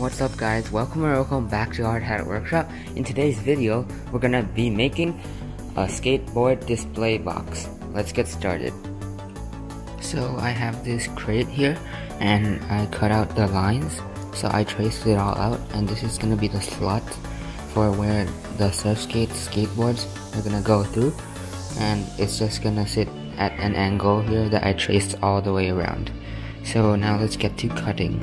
What's up guys, welcome back to our Hat Workshop. In today's video, we're gonna be making a skateboard display box. Let's get started. So I have this crate here and I cut out the lines. So I traced it all out, and this is gonna be the slot for where the Surfskate skateboards are gonna go through, and it's just gonna sit at an angle here that I traced all the way around. So now let's get to cutting.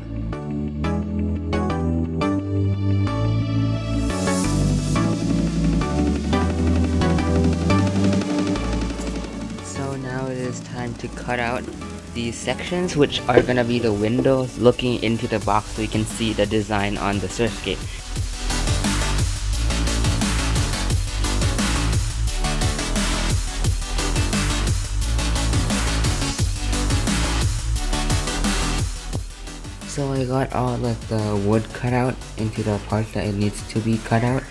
So now it is time to cut out these sections, which are gonna be the windows looking into the box so you can see the design on the Surfskate. So I got all of the wood cut out into the parts that it needs to be cut out,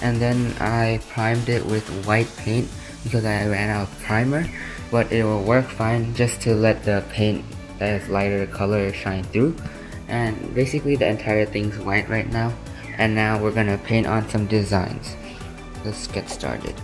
and then I primed it with white paint because I ran out of primer, but it will work fine just to let the paint that is lighter color shine through. And basically the entire thing's white right now, and now we're gonna paint on some designs. Let's get started.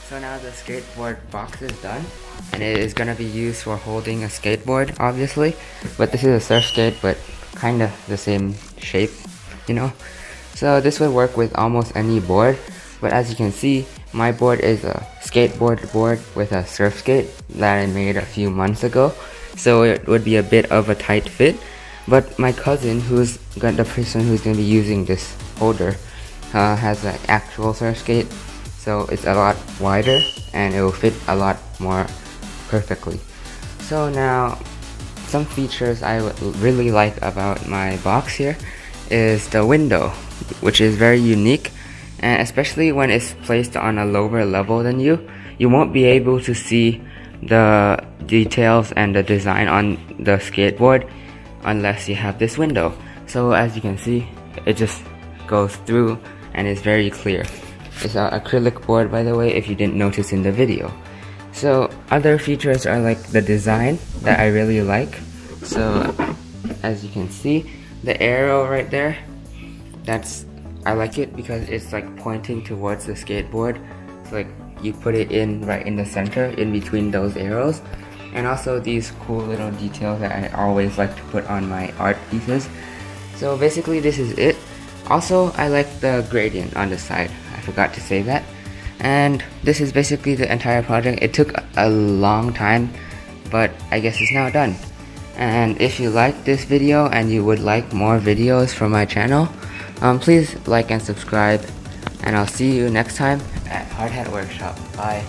So now the skateboard box is done, and it is going to be used for holding a skateboard, obviously, but this is a Surfskate, but kind of the same shape, you know. So this would work with almost any board, but as you can see, my board is a skateboard board with a Surfskate that I made a few months ago, so it would be a bit of a tight fit. But my cousin, who's the person who's going to be using this holder, has an actual Surfskate, so it's a lot wider and it will fit a lot more perfectly. So now, some features I would really like about my box here is the window, which is very unique, and especially when it's placed on a lower level than you won't be able to see the details and the design on the skateboard unless you have this window. So as you can see, it just goes through and is very clear. It's an acrylic board, by the way, if you didn't notice in the video. So other features are like the design that I really like. So as you can see, the arrow right there, I like it because it's like pointing towards the skateboard. So like you put it in right in the center, in between those arrows. And also these cool little details that I always like to put on my art pieces. So basically this is it. Also, I like the gradient on the side. I forgot to say that. And this is basically the entire project. It took a long time, but I guess it's now done. And if you like this video and you would like more videos from my channel, please like and subscribe. And I'll see you next time at Hat Workshop. Bye.